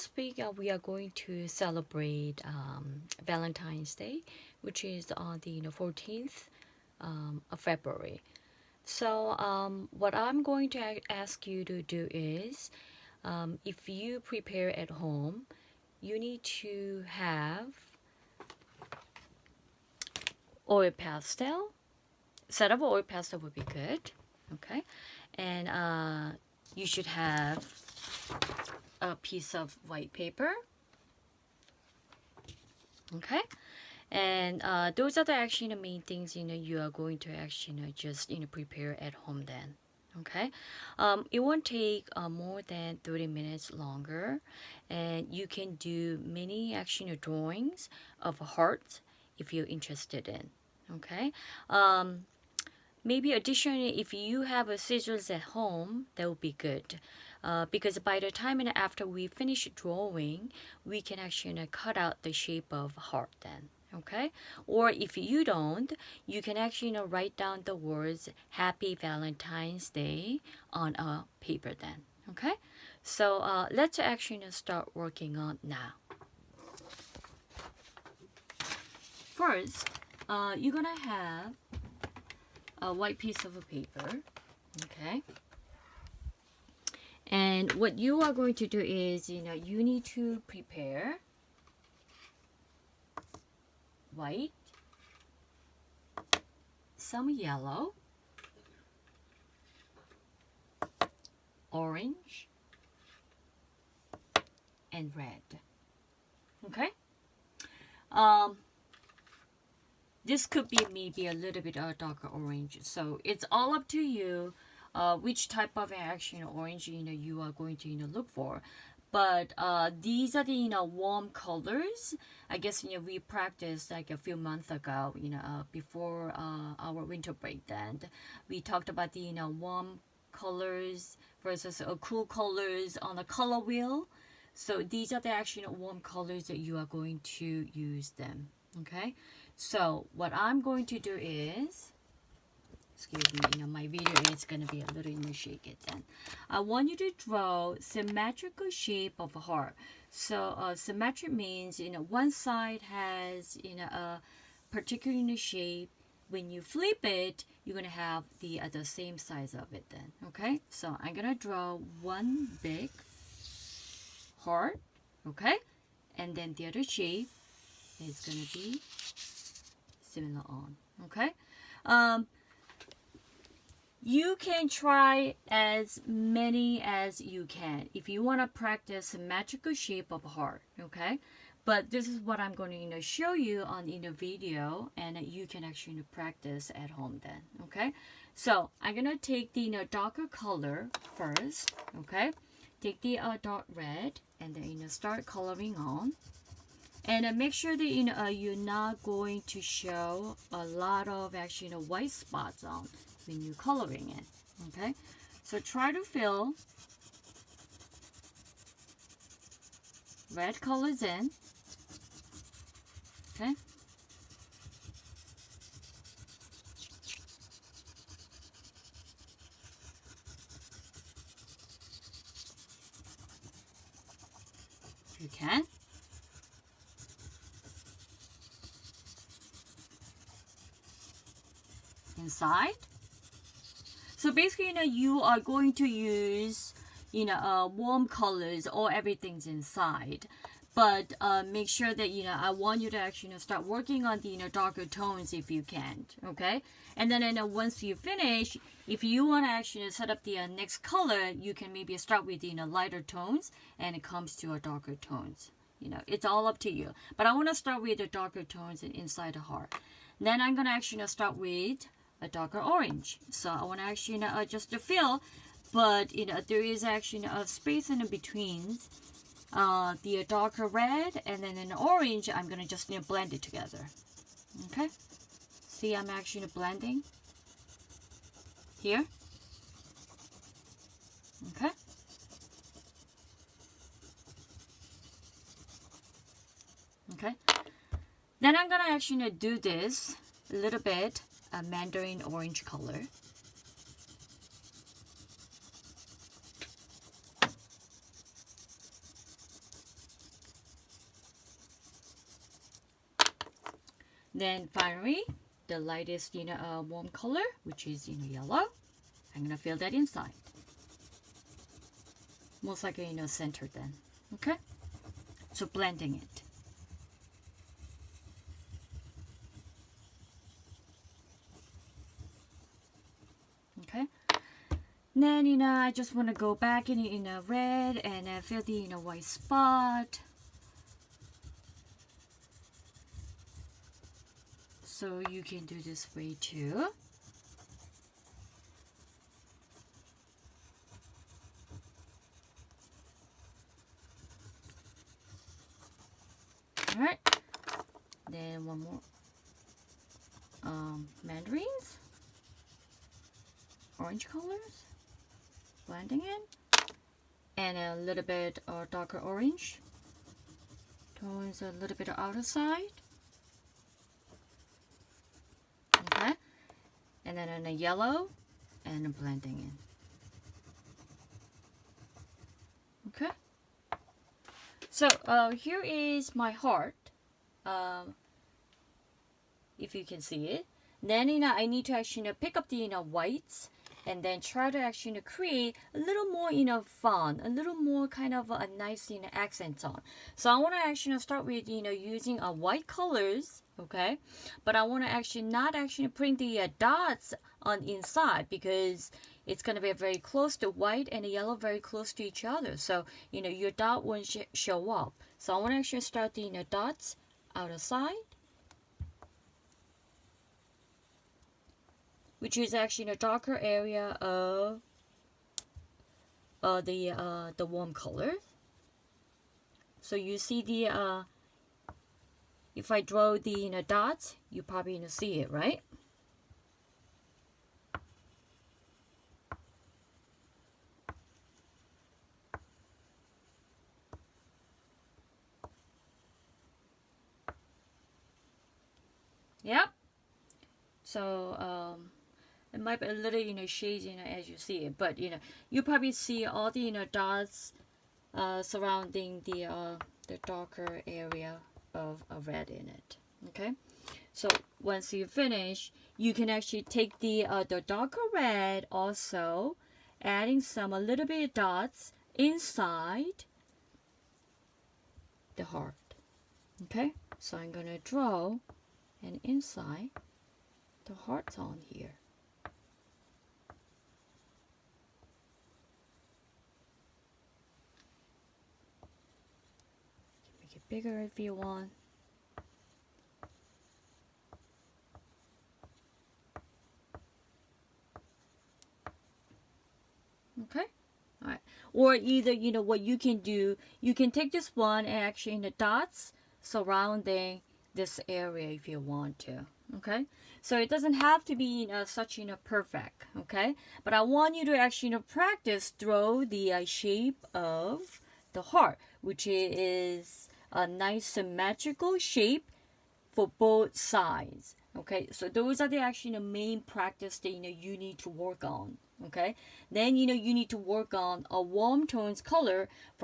This week we are going to celebrate Valentine's Day, which is on the 14th of February. So what I'm going to ask you to do is, if you prepare at home, you need to have oil pastel. Set of oil pastel would be good, okay? And you should have a piece of white paper, okay? And those are the actually the main things you are going to actually just prepare at home then. Okay, it won't take more than 30 minutes longer, and you can do many actually drawings of hearts if you're interested in. Okay, maybe additionally, if you have a scissors at home, that would be good. Because by the time and after we finish drawing, we can actually cut out the shape of heart then. Okay, or if you don't, you can actually write down the words Happy Valentine's Day on a paper then. Okay, so let's actually start working on now. First, you're gonna have a white piece of a paper, okay? And what you are going to do is, you need to prepare white, some yellow, orange, and red. Okay? This could be maybe a little bit darker orange. So it's all up to you which type of action orange you are going to look for. But these are the warm colors. I guess we practiced like a few months ago, before our winter break. Then we talked about the warm colors versus cool colors on the color wheel. So these are the actual warm colors that you are going to use them. Okay, so what I'm going to do is, excuse me, my video is going to be a little shaky then. I want you to draw symmetrical shape of a heart. So symmetric means one side has a particular shape. When you flip it, you're going to have the same size of it then. Okay, so I'm going to draw one big heart, okay, and then the other shape is going to be similar on. Okay, you can try as many as you can if you want to practice symmetrical shape of heart. Okay, but this is what I'm going to show you on in the video, and you can actually practice at home then. Okay, so I'm going to take the darker color first. Okay, take the dark red and then start coloring on. And make sure that you're not going to show a lot of actually white spots on when you're coloring it. Okay, so try to fill red colors in. Okay, if you can. Inside. So basically, you are going to use, warm colors or everything's inside. But make sure that, I want you to actually start working on the, darker tones if you can, okay? And then, once you finish, if you want to actually set up the next color, you can maybe start with, lighter tones and it comes to a darker tones. It's all up to you. But I want to start with the darker tones inside the heart. Then I'm going to actually start with a darker orange. So I want to actually adjust the feel, but there is actually a space in between the darker red and then an orange. I'm gonna just blend it together. Okay, see, I'm actually blending here. Okay, okay, then I'm gonna actually do this a little bit a mandarin orange color. Then finally, the lightest, warm color, which is, yellow. I'm gonna fill that inside. Most likely, center then. Okay? So blending it. Okay? Then, I just want to go back in a red and fill the, white spot. So you can do this way too. Alright. Then one more. Mandarins. Orange colors. Blending in. And a little bit darker orange. Tones a little bit outer side. Okay. And then in a yellow and blending in. Okay. So here is my heart. If you can see it. Then I need to actually pick up the whites and then try to actually create a little more fun, a little more kind of a nice accents on. So I want to actually start with using white colors, okay? But I want to actually not actually putting the dots on inside because it's going to be very close to white and yellow very close to each other. So your dot won't show up. So I want to actually start the dots outside, which is actually a darker area of the warm color. So you see the if I draw the dots, you probably see it, right? Yep. So it might be a little shady as you see it, but you probably see all the dots surrounding the darker area of red in it. Okay, so once you finish, you can actually take the darker red, also adding a little bit of dots inside the heart. Okay, so I'm gonna draw an inside the hearts on here. Make it bigger if you want. Okay, all right. Or either what you can do, you can take this one and actually in the dots surrounding this area if you want to. Okay, so it doesn't have to be such perfect. Okay, but I want you to actually practice draw the shape of the heart, which is a nice symmetrical shape for both sides. Okay, so those are the actually the main practice that you need to work on. Okay, then you need to work on a warm tones color for